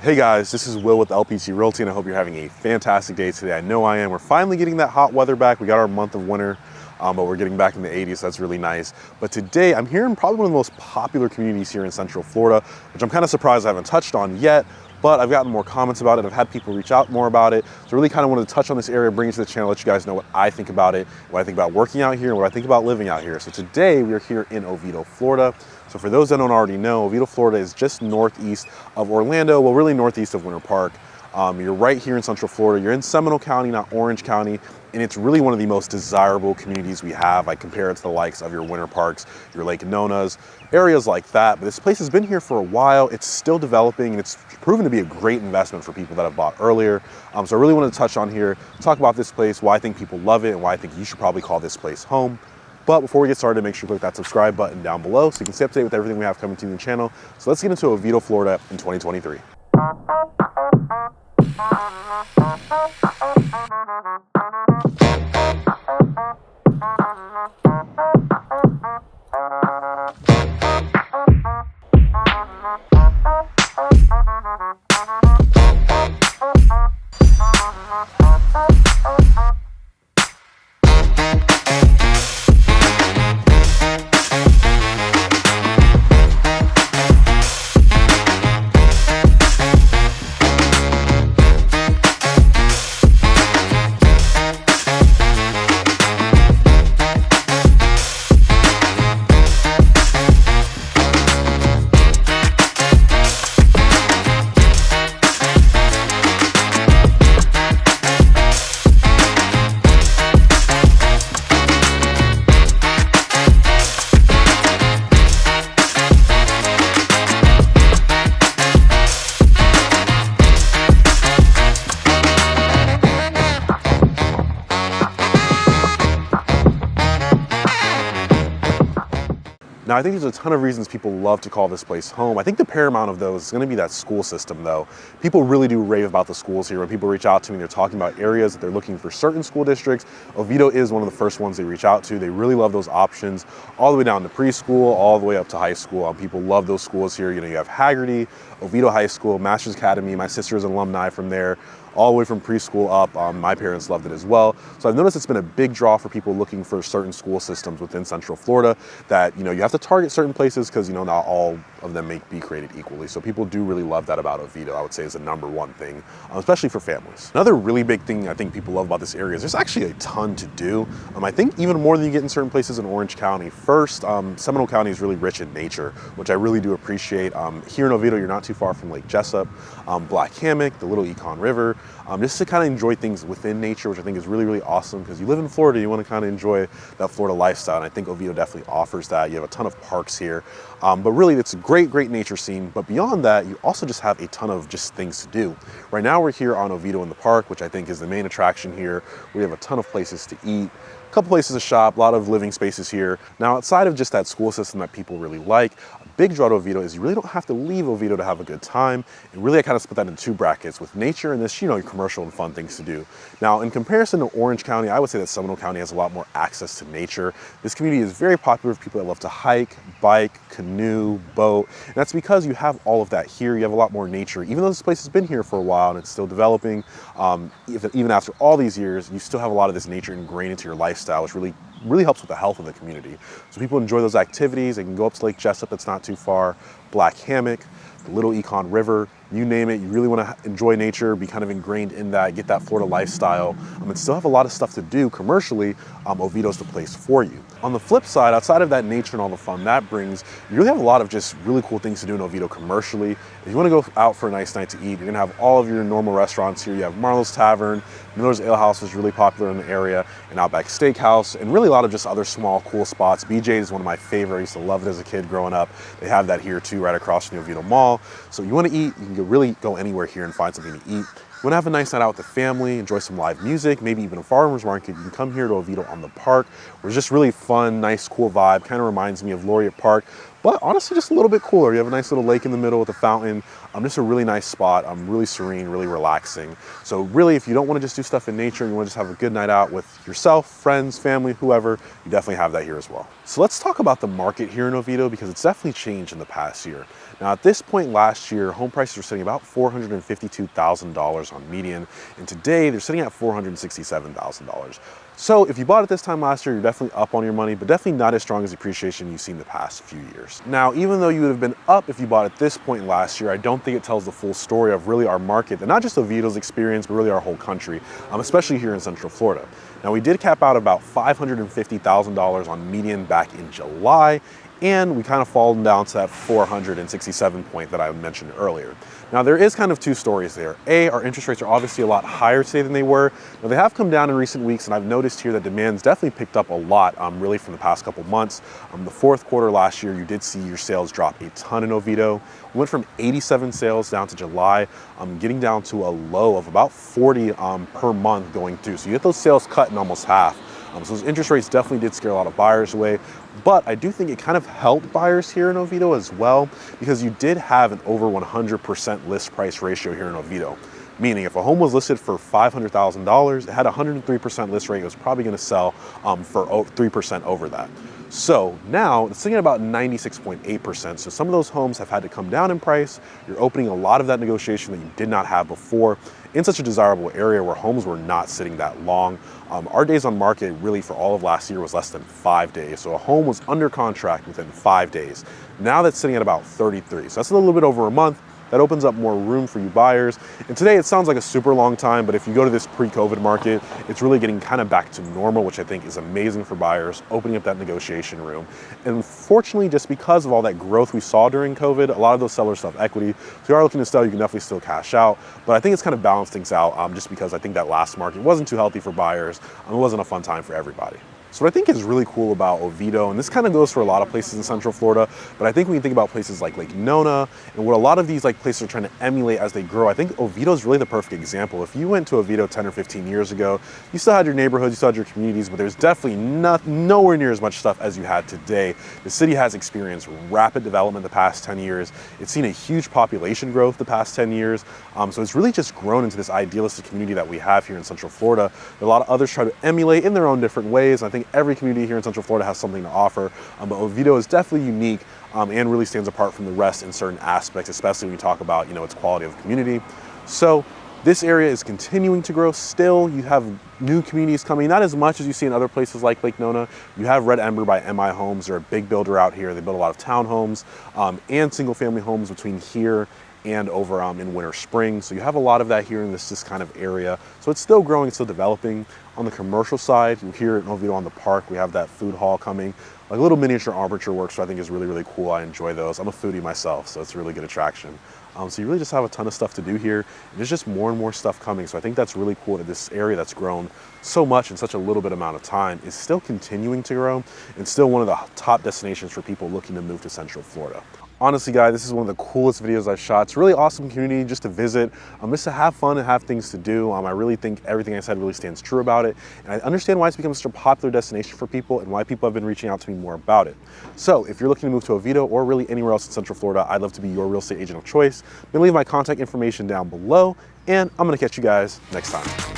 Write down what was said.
Hey guys, this is Will with LPT Realty and I hope you're having a fantastic day today. I know I am. We're finally getting that hot weather back. We got our month of winter, but we're getting back in the 80s, so that's really nice. But today I'm here in probably one of the most popular communities here in Central Florida, which I'm kind of surprised I haven't touched on yet, but I've gotten more comments about it. I've had people reach out more about it. So I really kind of wanted to touch on this area, bring it to the channel, let you guys know what I think about it, what I think about working out here, and what I think about living out here. So today we are here in Oviedo, Florida. So for those that don't already know, Oviedo, Florida is just northeast of Orlando, well, really northeast of Winter Park. You're right here in Central Florida. You're in Seminole County, not Orange County, and it's really one of the most desirable communities we have. I compare it to the likes of your Winter Parks, your Lake Nonas, areas like that. But this place has been here for a while. It's still developing, and it's proven to be a great investment for people that have bought earlier. So I really wanted to touch on here, talk about this place, why I think people love it, and why I think you should probably call this place home. But before we get started, make sure you click that subscribe button down below so you can stay up to date with everything we have coming to the channel. So let's get into Oviedo, Florida in 2023. Now, I think there's a ton of reasons people love to call this place home. I think the paramount of those is going to be that school system, though. People really do rave about the schools here. When people reach out to me, they're talking about areas that they're looking for certain school districts. Oviedo is one of the first ones they reach out to. They really love those options, all the way down to preschool, all the way up to high school. People love those schools here. You know, you have Haggerty, Oviedo High School, Masters Academy. My sister is an alumni from there, all the way from preschool up. My parents loved it as well. So I've noticed it's been a big draw for people looking for certain school systems within Central Florida that, you know, you have to target certain places because, you know, not all of them may be created equally. So people do really love that about Oviedo, I would say, is the #1 thing, especially for families. Another really big thing I think people love about this area is there's actually a ton to do. I think even more than you get in certain places in Orange County. First, Seminole County is really rich in nature, which I really do appreciate. Here in Oviedo, you're not too far from Lake Jessup, Black Hammock, the Little Econ River, just to kind of enjoy things within nature, which I think is really, really awesome because you live in Florida, you want to kind of enjoy that Florida lifestyle, and I think Oviedo definitely offers that. You have a ton of parks here, but really it's a great, great nature scene. But beyond that, you also just have a ton of just things to do. Right now we're here on Oviedo in the Park, which I think is the main attraction here. We have a ton of places to eat, a couple places to shop, a lot of living spaces here. Now, outside of just that school system that people really like, a big draw to Oviedo is you really don't have to leave Oviedo to have a good time. And really, I kind of split that into two brackets with nature and this, you know, commercial and fun things to do. Now, in comparison to Orange County, I would say that Seminole County has a lot more access to nature. This community is very popular with people that love to hike, bike, canoe, boat. And that's because you have all of that here. You have a lot more nature. Even though this place has been here for a while and it's still developing, even after all these years, you still have a lot of this nature ingrained into your lifestyle, which really helps with the health of the community. So people enjoy those activities. They can go up to Lake Jessup, that's not too far, Black Hammock, the Little Econ River, you name it. You really want to enjoy nature, be kind of ingrained in that, get that Florida lifestyle, and still have a lot of stuff to do commercially. Oviedo's the place for you. On the flip side, outside of that nature and all the fun that brings, you really have a lot of just really cool things to do in Oviedo commercially. If you want to go out for a nice night to eat, you're going to have all of your normal restaurants here. You have Marlowe's Tavern, Miller's Ale House is really popular in the area, and Outback Steakhouse, and really a lot of just other small, cool spots. BJ's is one of my favorite. I used to love it as a kid growing up. They have that here too, right across from the Oviedo Mall. So you want to eat, you can really go anywhere here and find something to eat. You want to have a nice night out with the family, enjoy some live music, maybe even a farmer's market, you can come here to Oviedo on the Park, where it's just really fun, nice, cool vibe. Kind of reminds me of Laureate Park, but honestly just a little bit cooler. You have a nice little lake in the middle with a fountain. Just a really nice spot. Really serene, really relaxing. So really, if you don't want to just do stuff in nature and you want to just have a good night out with yourself, friends, family, whoever, you definitely have that here as well. So let's talk about the market here in Oviedo, because it's definitely changed in the past year. Now at this point last year, home prices were sitting about $452,000 on median, and today they're sitting at $467,000. So if you bought it this time last year, you're definitely up on your money, but definitely not as strong as the appreciation you've seen the past few years. Now, even though you would have been up if you bought it this point last year, I don't think it tells the full story of really our market, and not just Oviedo's experience, but really our whole country, especially here in Central Florida. Now, we did cap out about $550,000 on median back in July, and we kind of fallen down to that 467 point that I mentioned earlier. Now there is kind of two stories there. A, our interest rates are obviously a lot higher today than they were. Now they have come down in recent weeks, and I've noticed here that demand's definitely picked up a lot really from the past couple months. The fourth quarter last year, you did see your sales drop a ton in Oviedo. We went from 87 sales down to July, getting down to a low of about 40 per month going through. So you get those sales cut in almost half. So those interest rates definitely did scare a lot of buyers away, but I do think it kind of helped buyers here in Oviedo as well, because you did have an over 100% list price ratio here in Oviedo. Meaning if a home was listed for $500,000, it had a 103% list rate, it was probably going to sell for 3% over that. So now it's sitting at about 96.8%. So some of those homes have had to come down in price. You're opening a lot of that negotiation that you did not have before in such a desirable area where homes were not sitting that long. Our days on market really for all of last year was less than 5 days. So a home was under contract within 5 days. Now that's sitting at about 33. So that's a little bit over a month. That opens up more room for you buyers. And today it sounds like a super long time, but if you go to this pre-COVID market, it's really getting kind of back to normal, which I think is amazing for buyers, opening up that negotiation room. And fortunately, just because of all that growth we saw during COVID, a lot of those sellers still have equity. So if you are looking to sell, you can definitely still cash out. But I think it's kind of balanced things out just because I think that last market wasn't too healthy for buyers. It wasn't a fun time for everybody. So what I think is really cool about Oviedo, and this kind of goes for a lot of places in Central Florida, but I think when you think about places like Lake Nona and what a lot of these places are trying to emulate as they grow, I think Oviedo is really the perfect example. If you went to Oviedo 10 or 15 years ago, you still had your neighborhoods, you still had your communities, but there's definitely nowhere near as much stuff as you had today. The city has experienced rapid development the past 10 years. It's seen a huge population growth the past 10 years. So it's really just grown into this idealistic community that we have here in Central Florida. A lot of others try to emulate in their own different ways. I think every community here in Central Florida has something to offer, but Oviedo is definitely unique and really stands apart from the rest in certain aspects, especially when you talk about its quality of community. So this area is continuing to grow still. You have new communities coming, not as much as you see in other places like Lake Nona. You have Red Ember by MI Homes. They're a big builder out here. They build a lot of townhomes and single family homes between here and over in Winter Spring. So you have a lot of that here in this kind of area. So it's still growing, it's still developing. On the commercial side, here in Oviedo on the park, we have that food hall coming, like a little miniature armature work, so I think is really, really cool. I enjoy those. I'm a foodie myself, so it's a really good attraction. So you really just have a ton of stuff to do here. There's just more and more stuff coming. So I think that's really cool that this area that's grown so much in such a little bit amount of time is still continuing to grow and still one of the top destinations for people looking to move to Central Florida. Honestly, guys, this is one of the coolest videos I've shot. It's a really awesome community just to visit, just to have fun and have things to do. I really think everything I said really stands true about it. And I understand why it's become such a popular destination for people and why people have been reaching out to me more about it. So if you're looking to move to Oviedo or really anywhere else in Central Florida, I'd love to be your real estate agent of choice. I'm gonna leave my contact information down below, and I'm gonna catch you guys next time.